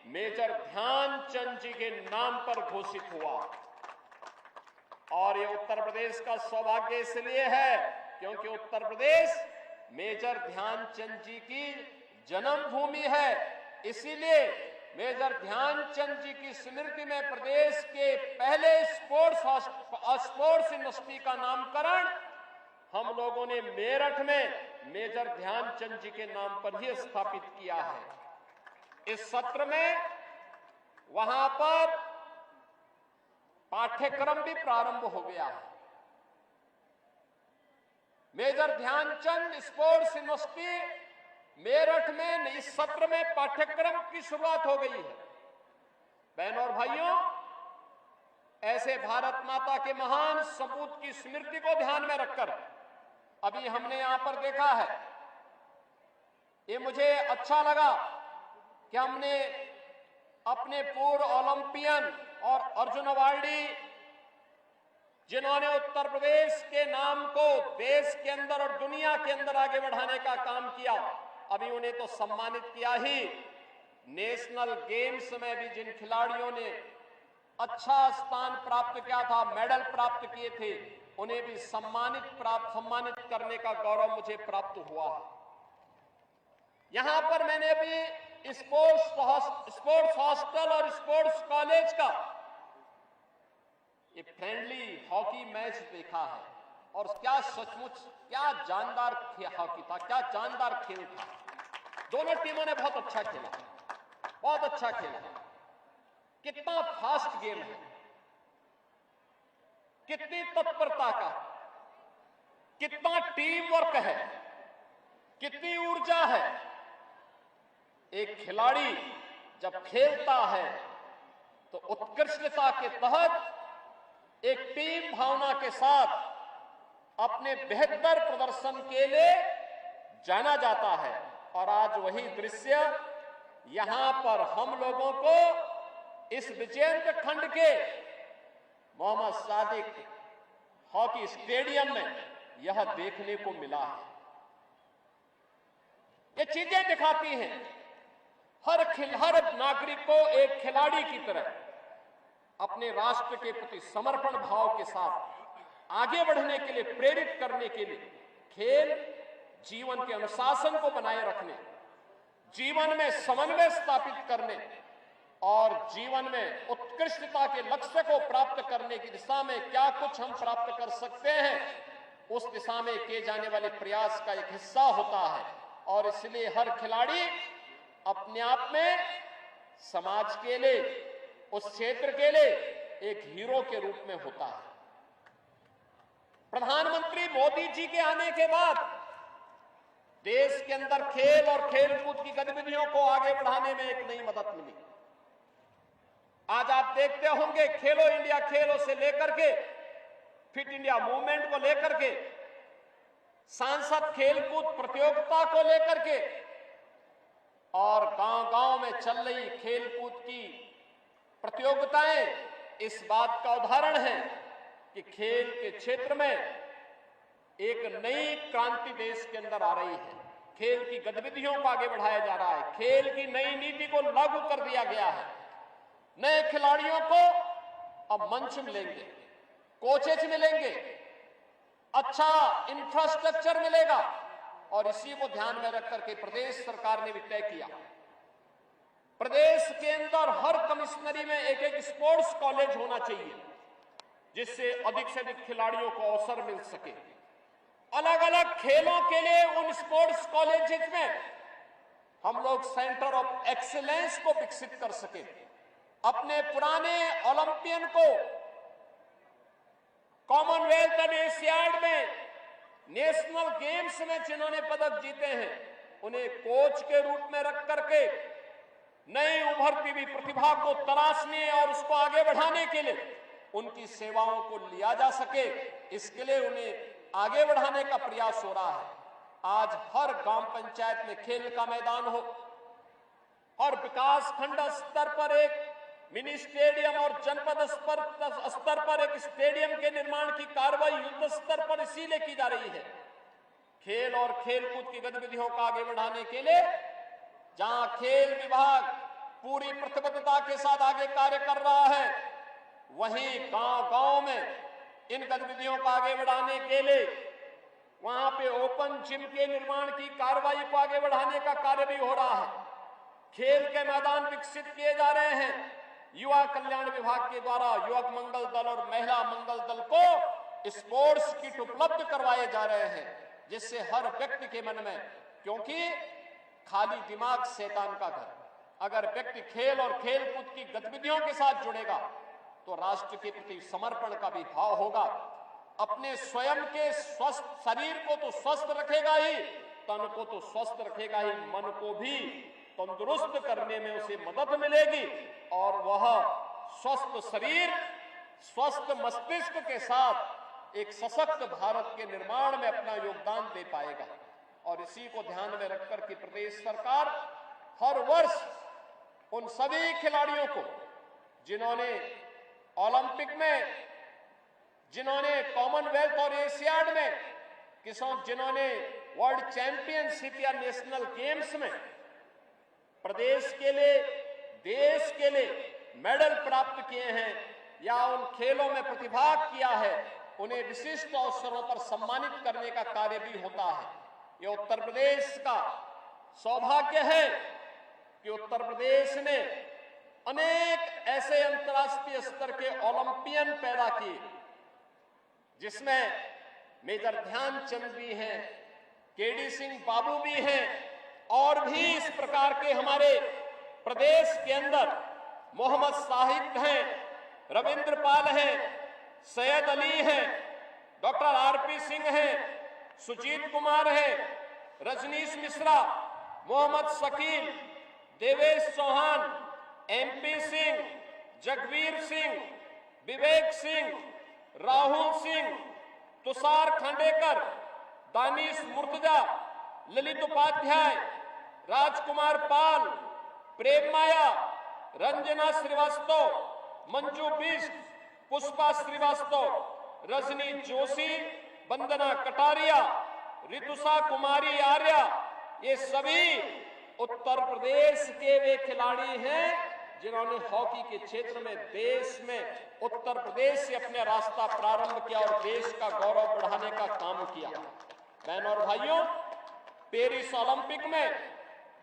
Major Dhyanchand जी के नाम पर घोषित हुआ। और ये उत्तर प्रदेश का सौभाग्य इसलिए है क्योंकि उत्तर प्रदेश मेजर ध्यानचंद जी की जन्मभूमि है। इसीलिए मेजर ध्यानचंद जी की स्मृति में प्रदेश के पहले स्पोर्ट्स यूनिवर्सिटी का नामकरण हम लोगों ने मेरठ में मेजर ध्यानचंद जी के नाम पर ही स्थापित किया है। इस सत्र में वहां पर पाठ्यक्रम भी प्रारंभ हो गया है। Major Dhyanchand sports university Meerut में इस सत्र में पाठ्यक्रम की शुरुआत हो गई है। बहनों और भाइयों, ऐसे भारत माता के महान सपूत की स्मृति को ध्यान में रखकर अभी हमने यहां पर देखा है, ये मुझे अच्छा लगा कि हमने अपने पूर्व ओलंपियन और अर्जुन अवार्डी जिन्होंने उत्तर प्रदेश के नाम को देश के अंदर और दुनिया के अंदर आगे बढ़ाने का काम किया, अभी उन्हें तो सम्मानित किया ही। नेशनल गेम्स में भी जिन खिलाड़ियों ने अच्छा स्थान प्राप्त किया था, मेडल प्राप्त किए थे, उन्हें भी सम्मानित करने का गौरव मुझे प्राप्त हुआ। यहां पर मैंने भी स्पोर्ट्स हॉस्टल और स्पोर्ट्स कॉलेज का ये फ्रेंडली हॉकी मैच देखा है और क्या सचमुच क्या जानदार हॉकी था, क्या जानदार खेल था। दोनों टीमों ने बहुत अच्छा खेला, बहुत अच्छा खेला। कितना फास्ट गेम है, कितनी तत्परता का, कितना टीम वर्क है, कितनी ऊर्जा है। एक खिलाड़ी जब खेलता है तो उत्कृष्टता के तहत एक टीम भावना के साथ अपने बेहतर प्रदर्शन के लिए जाना जाता है। और आज वही दृश्य यहां पर हम लोगों को इस विजयेंद्र खंड के मोहम्मद सादिक हॉकी स्टेडियम में यह देखने को मिला है। ये चीजें दिखाती हैं हर नागरिक को एक खिलाड़ी की तरह अपने राष्ट्र के प्रति समर्पण भाव के साथ आगे बढ़ने के लिए प्रेरित करने के लिए खेल जीवन के अनुशासन को बनाए रखने, जीवन में समन्वय स्थापित करने और जीवन में उत्कृष्टता के लक्ष्य को प्राप्त करने की दिशा में क्या कुछ हम प्राप्त कर सकते हैं, उस दिशा में किए जाने वाले प्रयास का एक हिस्सा होता है। और इसलिए हर खिलाड़ी अपने आप में समाज के लिए, उस क्षेत्र के लिए एक हीरो के रूप में होता है। प्रधानमंत्री मोदी जी के आने के बाद देश के अंदर खेल और खेलकूद की गतिविधियों को आगे बढ़ाने में एक नई मदद मिली। आज आप देखते होंगे खेलो इंडिया खेलों से लेकर के फिट इंडिया मूवमेंट को लेकर के, सांसद खेलकूद प्रतियोगिता को लेकर के और गांव-गांव में चल रही खेलकूद की प्रतियोगिताएं इस बात का उदाहरण है कि खेल के क्षेत्र में एक नई क्रांति देश के अंदर आ रही है। खेल की गतिविधियों को आगे बढ़ाया जा रहा है, खेल की नई नीति को लागू कर दिया गया है। नए खिलाड़ियों को अब मंच मिलेंगे, कोचेज मिलेंगे, अच्छा इंफ्रास्ट्रक्चर मिलेगा। और इसी को ध्यान में रख करके प्रदेश सरकार ने भी तय किया, प्रदेश के अंदर हर कमिश्नरी में एक एक स्पोर्ट्स कॉलेज होना चाहिए, जिससे अधिक से अधिक खिलाड़ियों को अवसर मिल सके। अलग अलग खेलों के लिए उन स्पोर्ट्स कॉलेजेस में हम लोग सेंटर ऑफ एक्सीलेंस को विकसित कर सके। अपने पुराने ओलंपियन को कॉमनवेल्थ और एशियाड में, नेशनल गेम्स में जिन्होंने पदक जीते हैं, उन्हें कोच के रूप में रख करके नई उभरती हुई प्रतिभा को तलाशने और उसको आगे बढ़ाने के लिए उनकी सेवाओं को लिया जा सके, इसके लिए उन्हें आगे बढ़ाने का प्रयास हो रहा है। आज हर ग्राम पंचायत में खेल का मैदान हो, हर विकास खंड स्तर पर एक मिनी स्टेडियम और जनपद स्तर पर एक स्टेडियम के निर्माण की कार्रवाई युद्ध स्तर पर इसीलिए की जा रही है। खेल और खेलकूद की गतिविधियों को आगे बढ़ाने के लिए जहां खेल विभाग पूरी प्रतिबद्धता के साथ आगे कार्य कर रहा है, वहीं गांव-गांव में इन गतिविधियों को आगे बढ़ाने के लिए वहां पे ओपन जिम के निर्माण की कार्रवाई को आगे बढ़ाने का कार्य भी हो रहा है। खेल के मैदान विकसित किए जा रहे हैं। युवा कल्याण विभाग के द्वारा युवक मंगल दल और महिला मंगल दल को स्पोर्ट्स किट उपलब्ध करवाए जा रहे हैं, जिससे हर व्यक्ति के मन में, क्योंकि खाली दिमाग शैतान का घर, अगर व्यक्ति खेल और खेलकूद की गतिविधियों के साथ जुड़ेगा तो राष्ट्र के प्रति समर्पण का भी भाव होगा। अपने स्वयं के स्वस्थ शरीर को तो स्वस्थ रखेगा ही, तन को तो स्वस्थ रखेगा ही, मन को भी तंदुरुस्त करने में उसे मदद मिलेगी और वह स्वस्थ शरीर, स्वस्थ मस्तिष्क के साथ एक सशक्त भारत के निर्माण में अपना योगदान दे पाएगा। और इसी को ध्यान में रखकर कि प्रदेश सरकार हर वर्ष उन सभी खिलाड़ियों को जिन्होंने ओलंपिक में, जिन्होंने कॉमनवेल्थ और एशियाड में, जिन्होंने वर्ल्ड चैंपियनशिप या नेशनल गेम्स में प्रदेश के लिए, देश के लिए मेडल प्राप्त किए हैं या उन खेलों में प्रतिभाग किया है, उन्हें विशिष्ट अवसरों पर सम्मानित करने का कार्य भी होता है। ये उत्तर प्रदेश का सौभाग्य है कि उत्तर प्रदेश ने अनेक ऐसे अंतर्राष्ट्रीय स्तर के ओलंपियन पैदा किए, जिसमें मेजर ध्यानचंद भी हैं, केडी सिंह बाबू भी हैं, और भी इस प्रकार के हमारे प्रदेश के अंदर मोहम्मद साहिब हैं, रविंद्र पाल हैं, सैयद अली हैं, डॉक्टर आरपी सिंह हैं, सुजीत कुमार हैं, रजनीश मिश्रा, मोहम्मद शकील, देवेश चौहान, एमपी सिंह, जगवीर सिंह, विवेक सिंह, राहुल सिंह, तुषार खांडेकर, दानिश मुर्तजा, ललित उपाध्याय, राजकुमार पाल, प्रेम माया, रंजना श्रीवास्तव, मंजू बिष्ट, पुष्पा श्रीवास्तव, रजनी जोशी, वंदना कटारिया, ऋतुषा कुमारी आर्या, ये सभी उत्तर प्रदेश के वे खिलाड़ी हैं जिन्होंने हॉकी के क्षेत्र में देश में उत्तर प्रदेश से अपना रास्ता प्रारंभ किया और देश का गौरव बढ़ाने का काम किया। बहनों और भाइयों, पेरिस ओलंपिक में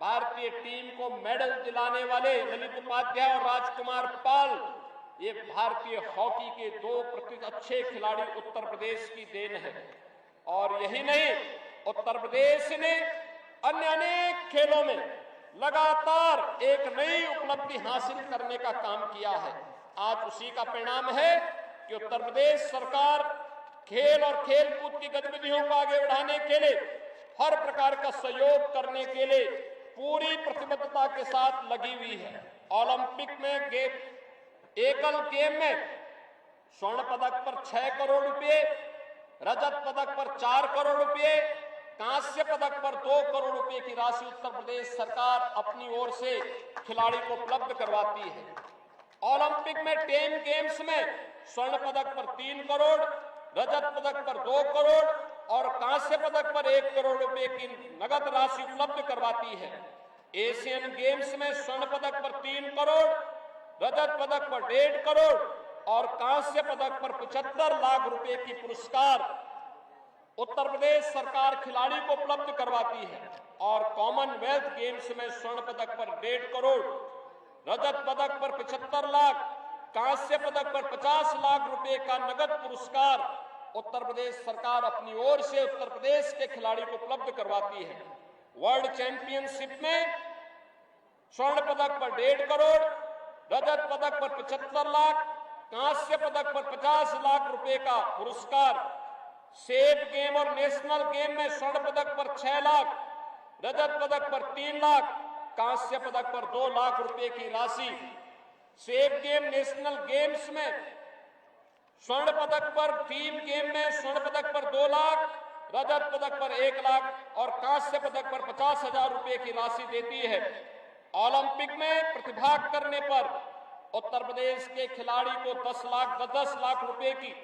भारतीय टीम को मेडल दिलाने वाले ललित उपाध्याय और राजकुमार पाल, ये भारतीय हॉकी के दो अच्छे खिलाड़ी उत्तर प्रदेश की देन है। और यही नहीं, उत्तर प्रदेश ने अन्य अनेक खेलों में लगातार एक नई उपलब्धि हासिल करने का काम किया है। आज उसी का परिणाम है कि उत्तर प्रदेश सरकार खेल और खेलकूद की गतिविधियों को आगे बढ़ाने के लिए हर प्रकार का सहयोग करने के लिए पूरी प्रतिबद्धता के साथ लगी हुई है। ओलंपिक में एकल गेम में स्वर्ण पदक पर 6 करोड़ रुपए, रजत पदक पर 4 करोड़ रुपए, कांस्य पदक पर 2 करोड़ रुपए की राशि उत्तर प्रदेश सरकार अपनी ओर से खिलाड़ी को उपलब्ध करवाती है। ओलंपिक में 10 गेम्स में स्वर्ण पदक पर 3 करोड़, रजत पदक पर 2 करोड़ और कांस्य पदक पर 1 करोड़ रुपए की नगद राशि उपलब्ध करवाती है। एशियन गेम्स में स्वर्ण पदक पर 3 करोड़, रजत पदक पर 1.5 करोड़ और कांस्य पदक पर 75 लाख रुपए की पुरस्कार उत्तर प्रदेश सरकार खिलाड़ी को उपलब्ध करवाती है। और कॉमनवेल्थ गेम्स में स्वर्ण पदक पर 1.5 करोड़, रजत पदक पर 75 लाख, कांस्य पदक पर 50 लाख रुपए का नगद पुरस्कार उत्तर प्रदेश सरकार अपनी ओर से उत्तर प्रदेश के खिलाड़ी को उपलब्ध करवाती है। वर्ल्ड चैंपियनशिप में स्वर्ण पदक पर 1.5 करोड़, रजत पदक पर 75 लाख, कांस्य पदक पर 50 लाख रुपए का पुरस्कार, सेफ गेम और नेशनल गेम में स्वर्ण पदक पर 6 लाख, रजत पदक पर 3 लाख, कांस्य पदक पर 2 लाख रुपए की राशि, सेफ गेम नेशनल गेम्स में स्वर्ण पदक पर, टीम गेम में स्वर्ण पदक पर 2 लाख, रजत पदक पर 1 लाख और कांस्य पदक पर 50,000 रुपए की राशि देती है। ओलंपिक में प्रतिभाग करने पर उत्तर प्रदेश के खिलाड़ी को 10 लाख रुपए की,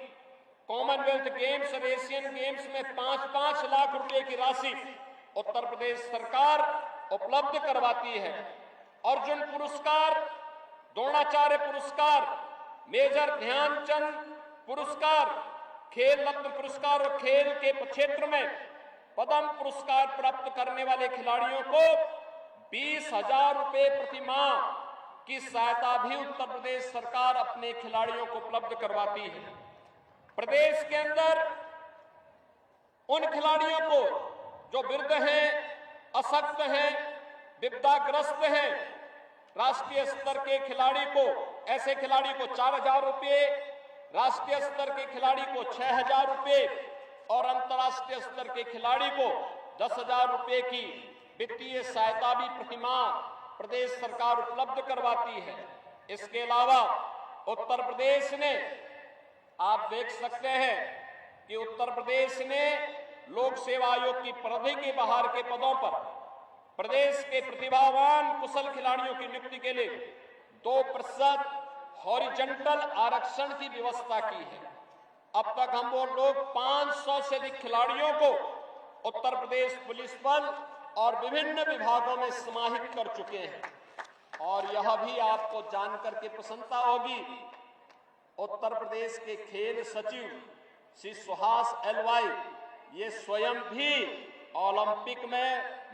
कॉमनवेल्थ गेम्स और एशियन गेम्स में 5-5 लाख रुपए की राशि उत्तर प्रदेश सरकार उपलब्ध करवाती है। अर्जुन पुरस्कार, द्रोणाचार्य पुरस्कार, मेजर ध्यानचंद पुरस्कार, खेल रत्न पुरस्कार और खेल के क्षेत्र में पद्म पुरस्कार प्राप्त करने वाले खिलाड़ियों को 20,000 रुपए प्रति माह की सहायता भी उत्तर प्रदेश सरकार अपने खिलाड़ियों को उपलब्ध करवाती है। प्रदेश के अंदर उन खिलाड़ियों को जो वृद्ध हैं, अशक्त हैं, विपदाग्रस्त हैं, राष्ट्रीय स्तर के खिलाड़ी को, ऐसे खिलाड़ी को 4,000 रुपये, राष्ट्रीय स्तर के खिलाड़ी को 6,000 रुपये और अंतर्राष्ट्रीय स्तर के खिलाड़ी को 10,000 रुपये की वित्तीय सहायता भी प्रतिमाह प्रदेश सरकार उपलब्ध करवाती है। इसके अलावा उत्तर प्रदेश ने, आप देख सकते हैं कि उत्तर प्रदेश ने लोक सेवा आयोग की परिधि के बाहर के पदों पर प्रदेश के प्रतिभावान कुशल खिलाड़ियों की नियुक्ति के लिए 2% हॉरिजॉन्टल आरक्षण की व्यवस्था की है। अब तक हम वो लोग 500 से अधिक खिलाड़ियों को उत्तर प्रदेश पुलिस बल और विभिन्न विभागों में समाहित कर चुके हैं। और यह भी आपको जानकर के प्रसन्नता होगी, उत्तर प्रदेश के खेल सचिव श्री सुहास एलवाई ये स्वयं भी ओलंपिक में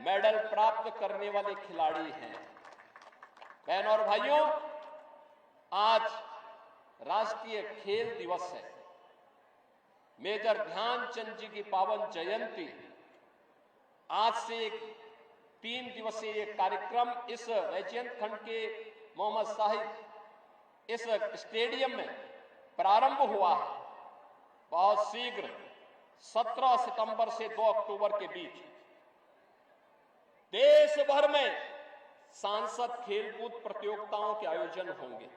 मेडल प्राप्त करने वाले खिलाड़ी हैं। बहनों और भाइयों, आज राष्ट्रीय खेल दिवस है, मेजर ध्यानचंद जी की पावन जयंती। आज से एक 3 दिवसीय कार्यक्रम इस रेजिमेंट खंड के मोहम्मद साहिब इस स्टेडियम में प्रारंभ हुआ है। बहुत शीघ्र 17 सितंबर से 2 अक्टूबर के बीच देश भर में सांसद खेलकूद प्रतियोगिताओं के आयोजन होंगे।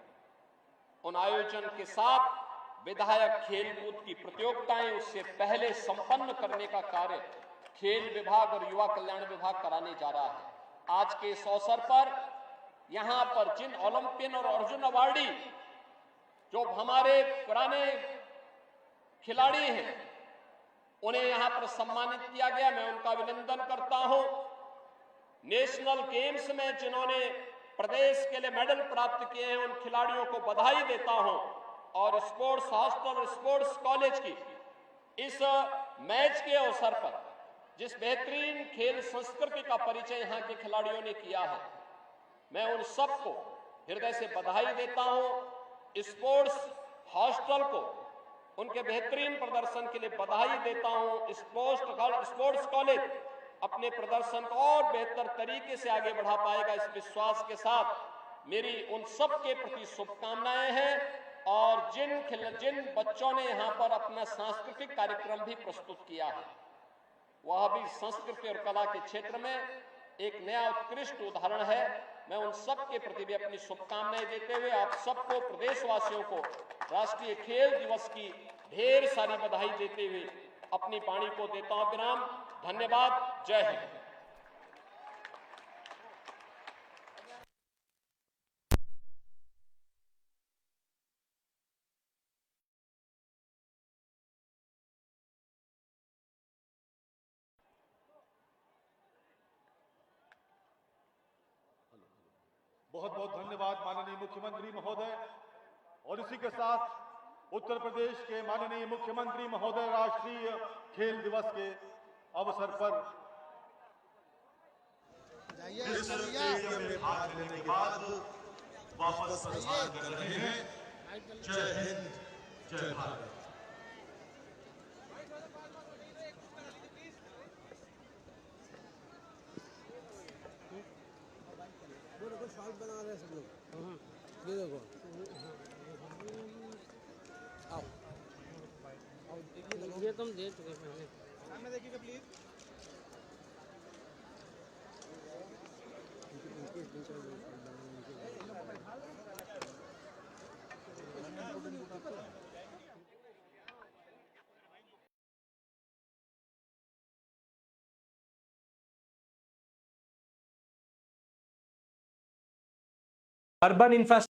उन आयोजन के साथ विधायक खेलकूद की प्रतियोगिताएं उससे पहले संपन्न करने का कार्य खेल विभाग और युवा कल्याण विभाग कराने जा रहा है। आज के इस अवसर पर यहां पर जिन ओलंपियन और अर्जुन अवार्डी जो हमारे पुराने खिलाड़ी हैं, उन्हें यहां पर सम्मानित किया गया। मैं उनका अभिनंदन करता हूं। नेशनल गेम्स में जिन्होंने प्रदेश के लिए मेडल प्राप्त किए हैं, उन खिलाड़ियों को बधाई देता हूं। और स्पोर्ट्स हॉस्टल और स्पोर्ट्स कॉलेज की इस मैच के अवसर पर जिस बेहतरीन खेल संस्कृति का परिचय यहां के खिलाड़ियों ने किया है, मैं उन सबको हृदय से बधाई देता हूं। स्पोर्ट्स हॉस्टल को उनके बेहतरीन प्रदर्शन के लिए बधाई देता हूं। स्पोर्ट्स कॉलेज अपने प्रदर्शन को और बेहतर तरीके से आगे बढ़ा पाएगा, इस विश्वास के साथ मेरी उन सब के प्रति शुभकामनाएं हैं। और जिन बच्चों ने यहां पर अपना सांस्कृतिक कार्यक्रम भी प्रस्तुत किया है, वह भी संस्कृति और कला के क्षेत्र में एक नया उत्कृष्ट उदाहरण है। मैं उन सब के प्रति भी अपनी शुभकामनाएं देते हुए आप सबको, प्रदेशवासियों को राष्ट्रीय खेल दिवस की ढेर सारी बधाई देते हुए अपनी वाणी को देता हूं विराम। धन्यवाद। जय हिंद। बहुत बहुत धन्यवाद माननीय मुख्यमंत्री महोदय। और इसी के साथ उत्तर प्रदेश के माननीय मुख्यमंत्री महोदय राष्ट्रीय खेल दिवस के अवसर पर इस स्टेडियम में भाग लेने के बाद वापस प्रस्थान कर रहे हैं। जय हिंद, जय भारत। शॉट बना रहे हैं सब लोग। ये देखो, आओ आओ, ये तुम दे चुके पहले। सामने देखिएगा प्लीज। Urban infrastructure